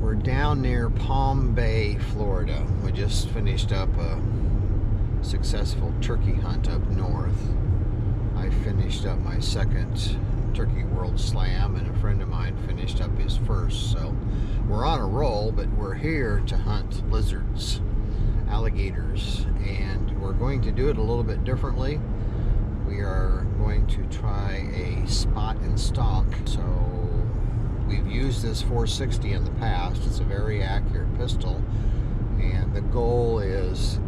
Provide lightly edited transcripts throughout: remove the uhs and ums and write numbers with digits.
We're down near Palm Bay, Florida. We just finished up a successful turkey hunt up north. I finished up my second Turkey World Slam, and a friend of mine finished up his first. So we're on a roll, but we're here to hunt lizards, alligators, and we're going to do it a little bit differently. We are going to try a spot and stalk. So we've used this 460 in the past. It's a very accurate pistol, and the goal is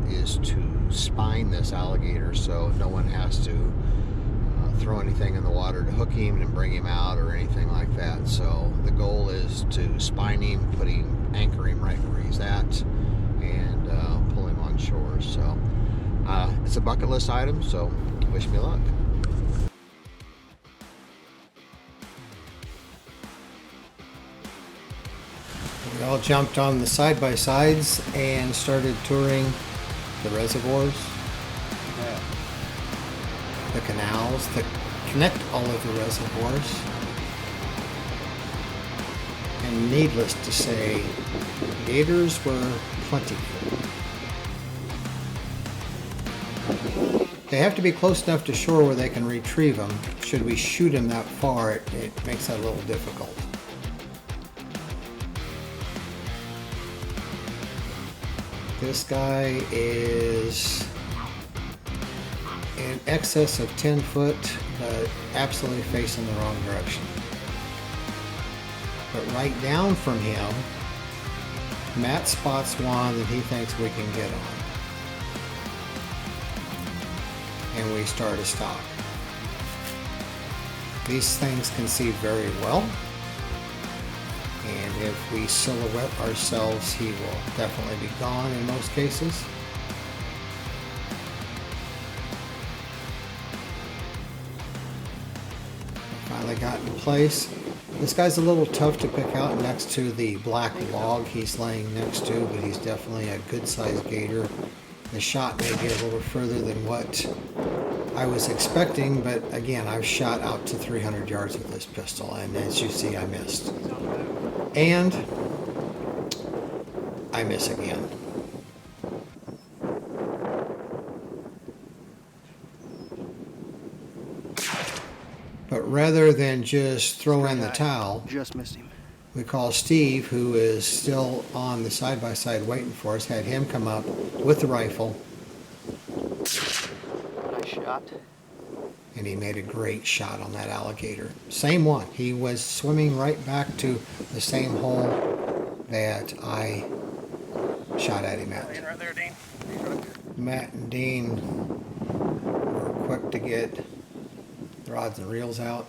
to spine this alligator so no one has to throw anything in the water to hook him and bring him out or anything like that. So the goal is to spine him, anchor him right where he's at, and pull him on shore. So it's a bucket list item, so wish me luck. We all jumped on the side-by-sides and started touring the reservoirs, the canals that connect all of the reservoirs. And needless to say, gators were plentiful. They have to be close enough to shore where they can retrieve them. Should we shoot them that far, it makes that a little difficult. This guy is in excess of 10 foot, but absolutely facing the wrong direction. But right down from him, Matt spots one that he thinks we can get on. And we start a stalk. These things can see very well, and if we silhouette ourselves, he will definitely be gone in most cases. Finally got in place. This guy's a little tough to pick out next to the black log he's laying next to, but he's definitely a good sized gator. The shot may be a little further than what I was expecting, but again, I've shot out to 300 yards with this pistol, and as you see, I missed. And I miss again. But rather than just throw in the towel, just missed him. We call Steve, who is still on the side-by-side waiting for us, had him come up with the rifle. Nice shot. And he made a great shot on that alligator. Same one. He was swimming right back to the same hole that I shot at him at. Right there, Dean. Matt and Dean were quick to get the rods and reels out,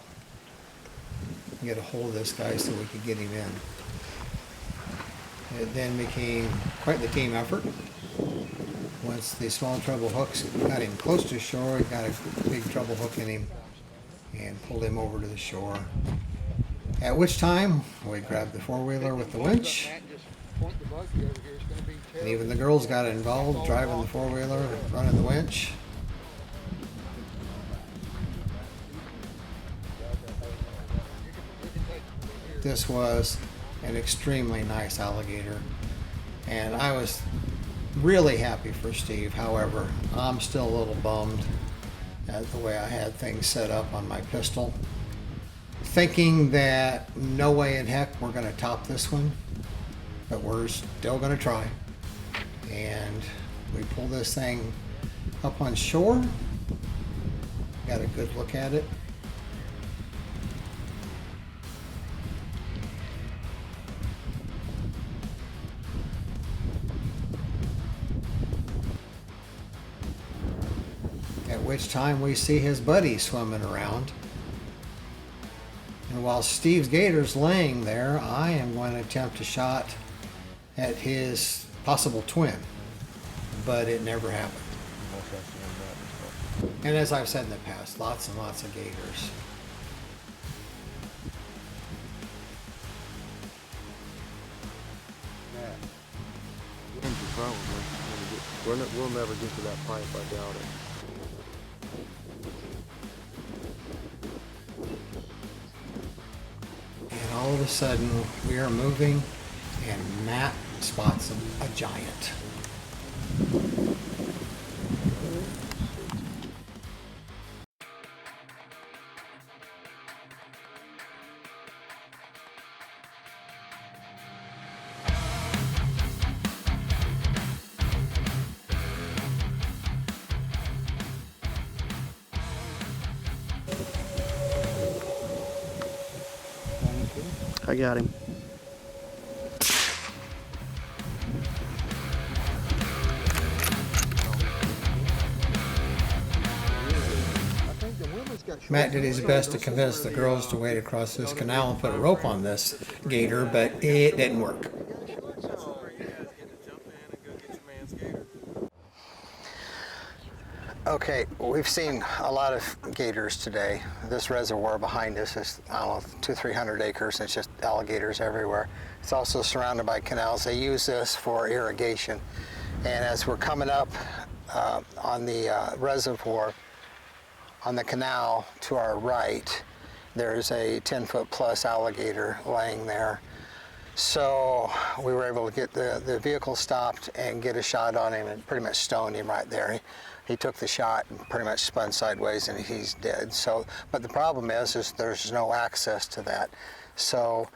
get a hold of this guy so we could get him in. It then became quite the team effort. Once the small treble hooks got him close to shore, we got a big treble hook in him and pulled him over to the shore. At which time we grabbed the four-wheeler with the winch, and even the girls got involved, driving the four-wheeler, running the winch. This was an extremely nice alligator, and I was really happy for Steve. However, I'm still a little bummed at the way I had things set up on my pistol, thinking that no way in heck we're going to top this one, but we're still going to try. And we pull this thing up on shore, got a good look at it. At which time we see his buddy swimming around. And while Steve's gator's laying there, I am going to attempt a shot at his possible twin, but it never happened. And as I've said in the past, lots and lots of gators. We'll never get to that pipe, I doubt it. And all of a sudden, we are moving And Matt spots a giant. I got him. Matt did his best to convince the girls to wade across this canal and put a rope on this gator, but it didn't work. Okay, we've seen a lot of gators today. This reservoir behind us is, I don't know, 200-300 acres. It's just alligators everywhere. It's also surrounded by canals. They use this for irrigation. And as we're coming up on the reservoir, on the canal to our right, there's a 10-foot plus alligator laying there. So we were able to get the vehicle stopped and get a shot on him and pretty much stoned him right there. He took the shot and pretty much spun sideways and he's dead. So, but the problem is there's no access to that. So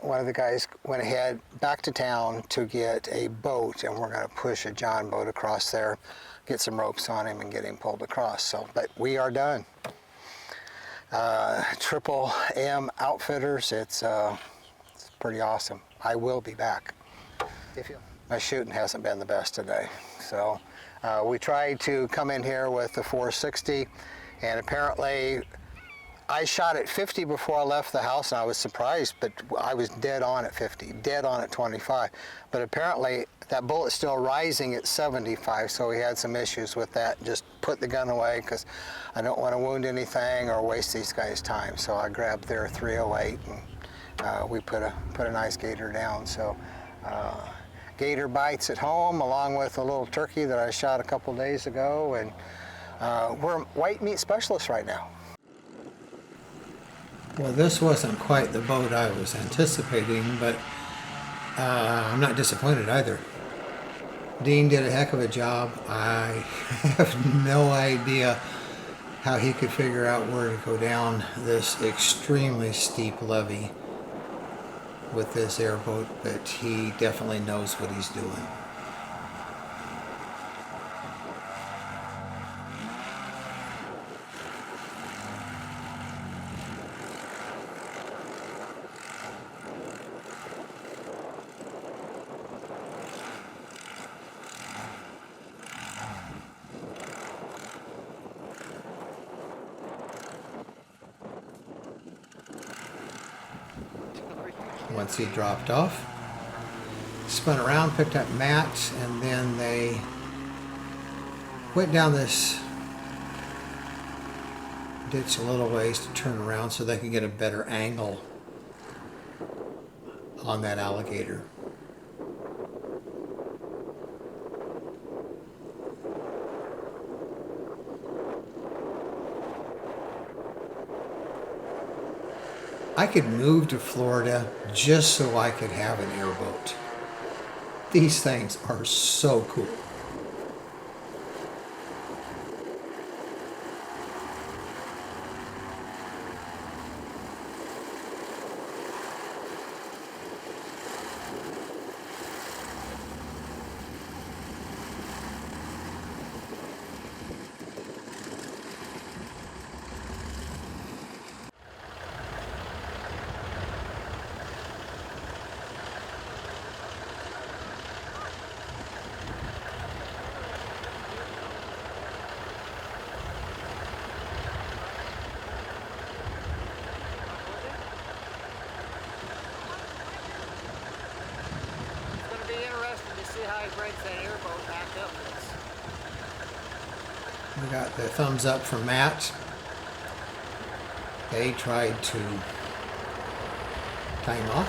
one of the guys went ahead back to town to get a boat, and we're going to push a John boat across there, get some ropes on him and get him pulled across. So, but we are done. Triple M Outfitters, it's pretty awesome. I will be back. My shooting hasn't been the best today. So we tried to come in here with the 460, and apparently I shot at 50 before I left the house, and I was surprised, but I was dead on at 50, dead on at 25. But apparently that bullet's still rising at 75, so we had some issues with that. Just put the gun away because I don't want to wound anything or waste these guys' time. So I grabbed their 308 and we put a nice gator down. So gator bites at home, along with a little turkey that I shot a couple days ago, and we're white meat specialists right now. Well, this wasn't quite the boat I was anticipating, but I'm not disappointed either. Dean did a heck of a job. I have no idea how he could figure out where to go down this extremely steep levee with this airboat, but he definitely knows what he's doing. Once he dropped off, spun around, picked up Matt, and then they went down this ditch a little ways to turn around so they could get a better angle on that alligator. I could move to Florida just so I could have an airboat. These things are so cool. How he breaks that airboat back up. We got the thumbs up from Matt. They tried to tie him off.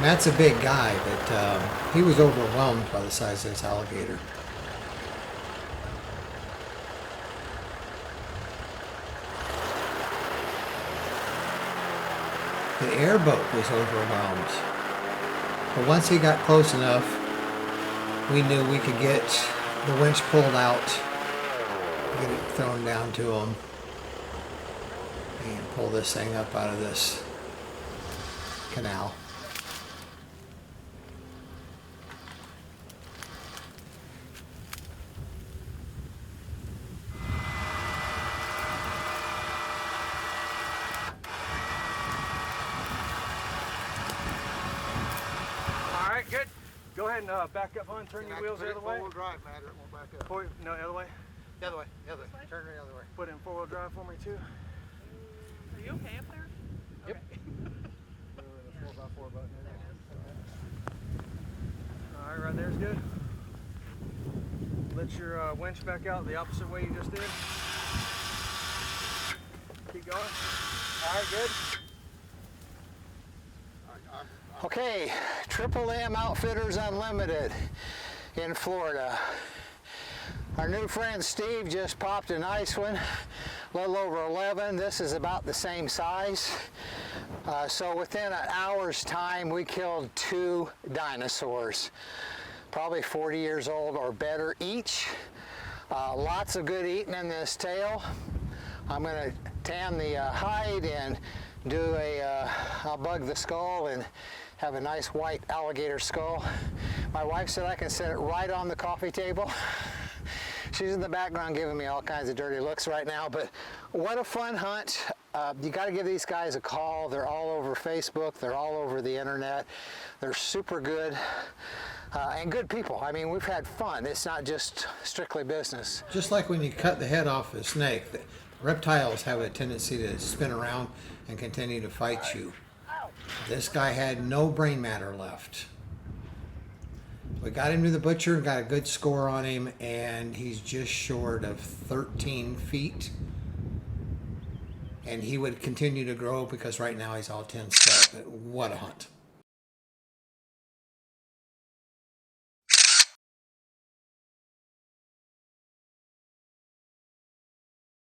Matt's a big guy, but he was overwhelmed by the size of this alligator. The airboat was overwhelmed. But once he got close enough, we knew we could get the winch pulled out, get it thrown down to him, and pull this thing up out of this canal. All right, good. Go ahead and back up on, turn your wheels the other way. Four-wheel drive, Matt, it won't back up. No, the other way. The other way, the other way. Turn it the other way. Put it in four-wheel drive for me too. Are you okay up there? Yep. Okay. The 4x4 button. All right, right there's good. Let your winch back out the opposite way you just did. Keep going. All right, good. Okay, Triple M Outfitters Unlimited in Florida. Our new friend Steve just popped a nice one, a little over 11. This is about the same size. So within an hour's time, we killed 2 dinosaurs, probably 40 years old or better each. Lots of good eating in this tail. I'm gonna tan the hide and do I'll bug the skull and have a nice white alligator skull. My wife said I can set it right on the coffee table. She's in the background giving me all kinds of dirty looks right now, but what a fun hunt. You got to give these guys a call. They're all over Facebook. They're all over the internet. They're super good and good people. I mean, we've had fun. It's not just strictly business. Just like when you cut the head off a snake, the reptiles have a tendency to spin around and continue to fight you. This guy had no brain matter left. We got him to the butcher and got a good score on him, and he's just short of 13 feet. And he would continue to grow because right now he's all 10 step. But what a hunt.